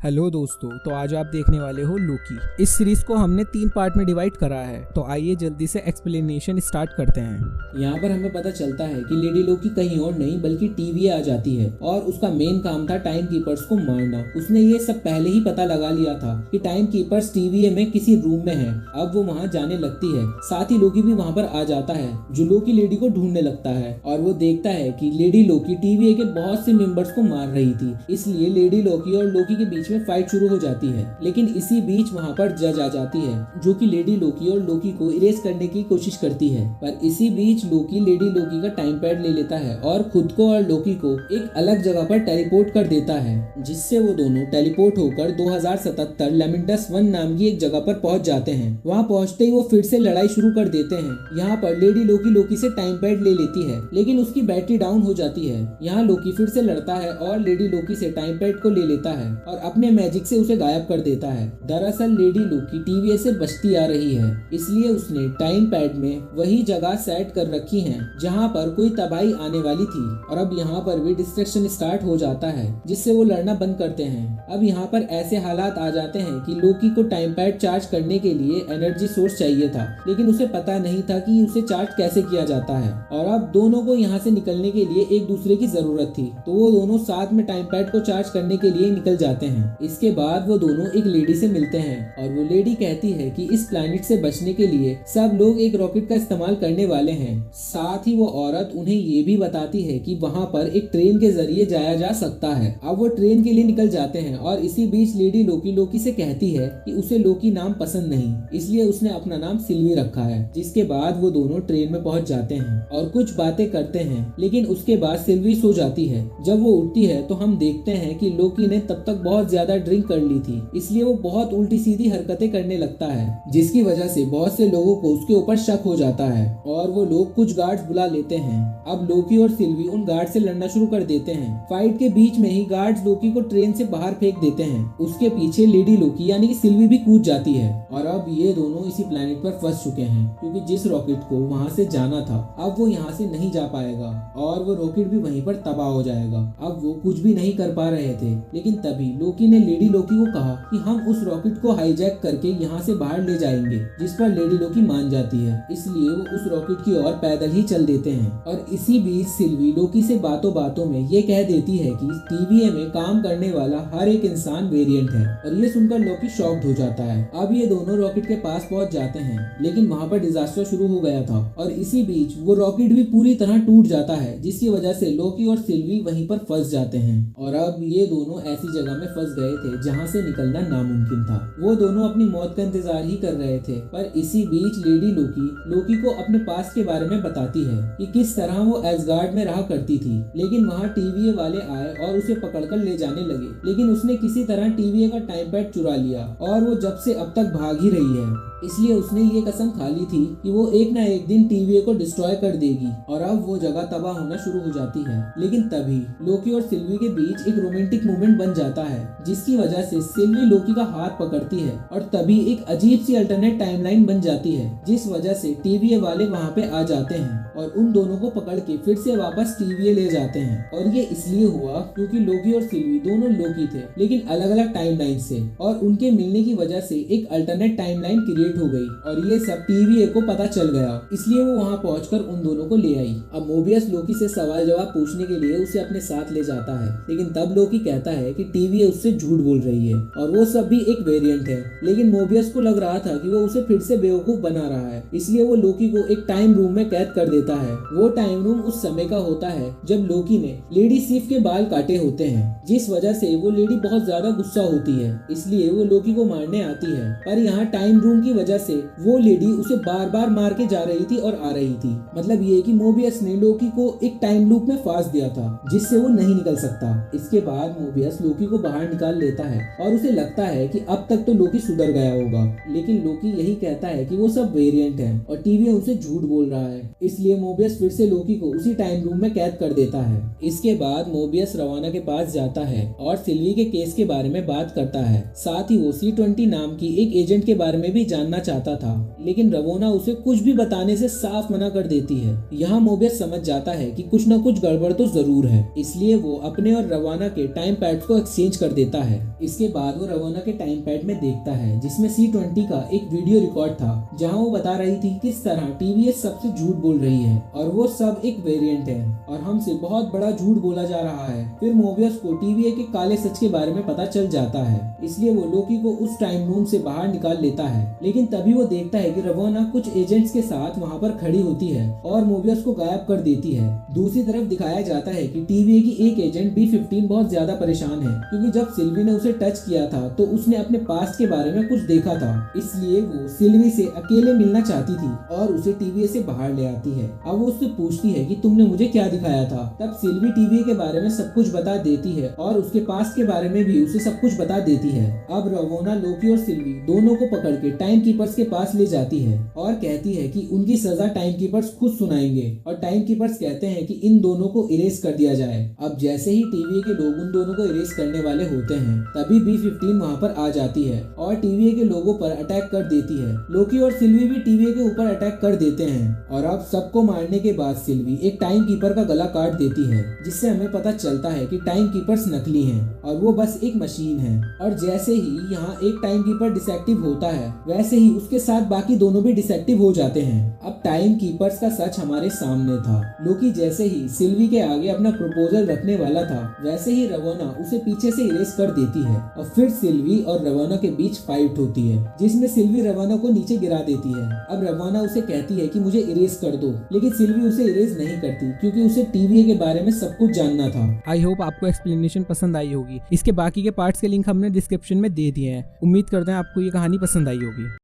Hello दोस्तों, तो आज आप देखने वाले हो लोकी। इस सीरीज को हमने 3 पार्ट में डिवाइड करा है, तो आइए जल्दी से एक्सप्लेनेशन स्टार्ट करते हैं। यहाँ पर हमें पता चलता है कि लेडी लोकी कहीं और नहीं बल्कि टीवीए आ जाती है और उसका मेन काम था टाइम कीपर्स को मारना। उसने ये सब पहले ही पता लगा लिया था कि टाइम कीपर्स टीवीए में किसी रूम में है। अब वो वहाँ जाने लगती है, साथ ही लोकी भी वहाँ पर आ जाता है जो लोकी लेडी को ढूंढने लगता है और वो देखता है कि लेडी लोकी टीवीए के बहुत से मेंबर्स को मार रही थी। इसलिए लेडी लोकी और लोकी के बीच में फाइट शुरू हो जाती है। लेकिन इसी बीच वहाँ पर जज आ जाती है जो कि लेडी लोकी और लोकी को इरेज करने की कोशिश करती है। पर इसी बीच लोकी लेडी लोकी का टाइम पैड ले लेता है और खुद को और लोकी को एक अलग जगह पर टेलीपोर्ट कर देता है, जिससे वो दोनों टेलीपोर्ट होकर 2077 लेमेंटस 1 नाम की एक जगह पर पहुंच जाते हैं। वहाँ पहुंचते ही वो फिर से लड़ाई शुरू कर देते हैं। यहाँ पर लेडी लोकी लोकी से टाइम पैड ले लेती है, लेकिन उसकी बैटरी डाउन हो जाती है। यहाँ लोकी फिर से लड़ता है और लेडी लोकी से टाइम पैड को ले लेता है और अपने मैजिक से उसे गायब कर देता है। दरअसल लेडी लोकी टीवीए से बचती आ रही है, इसलिए उसने टाइम पैड में वही जगह सेट कर रखी है जहाँ पर कोई तबाही आने वाली थी। और अब यहाँ पर भी डिस्ट्रक्शन स्टार्ट हो जाता है, जिससे वो लड़ना बंद करते हैं। अब यहाँ पर ऐसे हालात आ जाते हैं कि लोकी को टाइम पैड चार्ज करने के लिए एनर्जी सोर्स चाहिए था, लेकिन उसे पता नहीं था कि उसे चार्ज कैसे किया जाता है। और अब दोनों को यहाँ से निकलने के लिए एक दूसरे की जरूरत थी, तो वो दोनों साथ में टाइम पैड को चार्ज करने के लिए निकल जाते हैं। इसके बाद वो दोनों एक लेडी से मिलते हैं और वो लेडी कहती है कि इस प्लैनेट से बचने के लिए सब लोग एक रॉकेट का इस्तेमाल करने वाले हैं। साथ ही वो औरत उन्हें ये भी बताती है कि वहाँ पर एक ट्रेन के जरिए जाया जा सकता है। अब वो ट्रेन के लिए निकल जाते हैं और इसी बीच लेडी लोकी लोकी से कहती है कि उसे लोकी नाम पसंद नहीं, इसलिए उसने अपना नाम सिल्वी रखा है। जिसके बाद वो दोनों ट्रेन में पहुंच जाते हैं और कुछ बातें करते हैं, लेकिन उसके बाद सिल्वी सो जाती है। जब वो उठती है तो हम देखते हैं कि लोकी ने तब तक बहुत ज्यादा ड्रिंक कर ली थी, इसलिए वो बहुत उल्टी सीधी हरकतें करने लगता है, जिसकी वजह से बहुत से लोगों को उसके ऊपर शक हो जाता है और वो लोग कुछ गार्ड्स बुला लेते हैं। अब लोकी और सिल्वी उन गार्ड से लड़ना शुरू कर देते हैं। फाइट के बीच में ही गार्ड्स लोकी को ट्रेन से बाहर फेंक देते हैं। उसके पीछे लेडी लोकी यानी कि सिल्वी भी कूद जाती है और अब ये दोनों इसी प्लेनेट पर फंस चुके हैं, क्योंकि जिस रॉकेट को वहाँ से जाना था अब वो यहाँ से नहीं जा पाएगा और वो रॉकेट भी वहीं पर तबाह हो जाएगा। अब वो कुछ भी नहीं कर पा रहे थे, लेकिन तभी लोकी ने लेडी लोकी को कहा कि हम उस रॉकेट को हाईजैक करके यहाँ से बाहर ले जाएंगे, जिस पर लेडी लोकी मान जाती है। इसलिए वो उस रॉकेट की ओर पैदल ही चल देते हैं। और इसी बीच सिल्वी लोकी से बातों बातों में ये कह देती है कि टीवीए में काम करने वाला हर एक इंसान वेरिएंट है, और ये सुनकर लोकी शॉक्ड हो जाता है। अब ये दोनों रॉकेट के पास पहुंच जाते हैं, लेकिन वहाँ पर डिजास्टर शुरू हो गया था और इसी बीच वो रॉकेट भी पूरी तरह टूट जाता है, जिसकी वजह से लोकी और सिल्वी वहीं पर फंस जाते हैं। और अब ये दोनों ऐसी जगह में फंस गए थे जहाँ से निकलना नामुमकिन था। वो दोनों अपनी मौत का इंतजार ही कर रहे थे। पर इसी बीच लेडी लोकी को अपने पास्ट के बारे में बताती है कि किस तरह वो एसगार्ड में रहा करती थी, लेकिन वहाँ टीवीए वाले आए और उसे पकड़कर ले जाने लगे। लेकिन उसने किसी तरह टीवीए का टाइम पैड चुरा लिया और वो जब से अब तक भाग ही रही है, इसलिए उसने ये कसम खा ली थी कि वो एक ना एक दिन टीवीए को डिस्ट्रॉय कर देगी। और अब वो जगह तबाह होना शुरू हो जाती है। लेकिन तभी लोकी और सिल्वी के बीच एक रोमांटिक मोमेंट बन जाता है, जिसकी वजह से सिल्वी लोकी का हाथ पकड़ती है और तभी एक अजीब सी अल्टरनेट टाइमलाइन बन जाती है, जिस वजह से टीवीए वाले वहाँ पे आ जाते हैं और उन दोनों को पकड़ के फिर से वापस टीवीए ले जाते हैं। और ये इसलिए हुआ क्योंकि लोकी और सिल्वी दोनों लोकी थे, लेकिन अलग अलग टाइमलाइन से, और उनके मिलने की वजह से एक अल्टरनेट टाइमलाइन क्रिएट हो गई। और ये सब टीवीए को पता चल गया, इसलिए वो वहाँ पहुंचकर उन दोनों को ले आई। अब मोबियस लोकी से सवाल जवाब पूछने के लिए उसे अपने साथ ले जाता है, लेकिन तब लोकी कहता है कि टीवीए उससे झूठ बोल रही है और वो सब भी एक वेरिएंट है। लेकिन मोबियस को लग रहा था कि वो उसे फिर से बेवकूफ बना रहा है, इसलिए वो लोकी को एक टाइम रूम में कैद कर देता है। वो टाइम रूम उस समय का होता है जब लोकी ने लेडी सिफ के बाल काटे होते हैं, जिस वजह से वो लेडी बहुत ज्यादा गुस्सा होती है, इसलिए वो लोकी को मारने आती है। पर यहाँ टाइम रूम की वजह से वो लेडी उसे बार बार मार के जा रही थी और आ रही थी। मतलब ये कि मोबियस ने लोकी को एक टाइम लूप में फांस दिया था, जिससे वो नहीं निकल सकता। इसके बाद मोबियस लोकी को बाहर निकाल लेता है और उसे लगता है कि अब तक तो लोकी सुधर गया होगा, लेकिन लोकी यही कहता है कि वो सब वेरिएंट है और टीवीए उनसे झूठ बोल रहा है। इसलिए मोबियस फिर से लोकी को उसी टाइम रूम में कैद कर देता है। इसके बाद मोबियस रवाना के पास जाता है और सिल्वी के केस के बारे में बात करता है। साथ ही वो C20 नाम की एक एजेंट के बारे में भी जानना जानना चाहता था, लेकिन रवोना उसे कुछ भी बताने से साफ मना कर देती है। यहाँ मोबियस समझ जाता है कि कुछ न कुछ गड़बड़ तो जरूर है, इसलिए वो अपने और रवाना के टाइम पैड्स को एक्सचेंज कर देता है। इसके बाद वो रवाना के टाइम पैड में देखता है जिसमें C20 का एक वीडियो रिकॉर्ड था, जहाँ वो बता रही थी किस तरह टीवीएस सबसे झूठ बोल रही है और वो सब एक वेरिएंट है और हमसे बहुत बड़ा झूठ बोला जा रहा है। फिर मोबियस को टीवीए के काले सच के बारे में पता चल जाता है, इसलिए वो लोकी को उस टाइम रूम से बाहर निकाल लेता है। लेकिन तभी वो देखता है कि रवाना कुछ एजेंट्स के साथ वहाँ पर खड़ी होती है और मोबियस को गायब कर देती है। दूसरी तरफ दिखाया जाता है कि टीवीए की एक एजेंट B15 बहुत ज्यादा परेशान है, क्योंकि जब सिल्वी ने उसे टच किया था तो उसने अपने पास्ट के बारे में कुछ देखा था, इसलिए वो सिल्वी से अकेले मिलना चाहती थी और उसे टीवीए से बाहर ले आती है। अब वो उससे पूछती है कि तुमने मुझे क्या दिखाया था। तब सिल्वी टीवीए के बारे में सब कुछ बता देती है और उसके पास्ट के बारे में भी उसे सब कुछ बता देती है। अब रवोना लोकी और सिल्वी दोनों को पकड़ के टाइम कीपर्स के पास ले जाती है और कहती है कि उनकी सजा टाइम कीपर्स खुद सुनाएंगे और टाइम कीपर्स कहते हैं कि इन दोनों को इरेज कर दिया जाए। अब जैसे ही टीवीए के लोग उन दोनों को इरेज करने वाले होते हैं, तभी B15 वहाँ पर आ जाती है और टीवीए के लोगों पर अटैक कर देती है। लोकी और सिल्वी भी टीवीए के ऊपर अटैक कर देते हैं और अब सबको मारने के बाद सिल्वी एक टाइम कीपर का गला काट देती है, जिससे हमें पता चलता है कि टाइम कीपर्स नकली हैं और वो बस एक मशीन है। और जैसे ही यहाँ एक टाइम कीपर डिसेक्टिव होता है, वैसे ही उसके साथ बाकी दोनों भी डिसेक्टिव हो जाते हैं। अब टाइम कीपर्स का सच हमारे सामने था। लोकी जैसे ही सिल्वी के आगे अपना प्रपोजल रखने वाला था, वैसे ही रवोना उसे पीछे से इरेज कर देती है और फिर सिल्वी और रवोना के बीच फाइट होती है, जिसमें सिल्वी रवोना को नीचे गिरा देती है। अब रवोना उसे कहती है कि मुझे इरेज कर दो, लेकिन सिल्वी उसे इरेज नहीं करती क्योंकि उसे टीवीए के बारे में सब कुछ जानना था। आई होप आपको एक्सप्लेनेशन पसंद आई होगी। इसके बाकी के पार्ट्स के लिंक हमने डिस्क्रिप्शन में दे दिए हैं। उम्मीद करते हैं आपको ये कहानी पसंद आई होगी।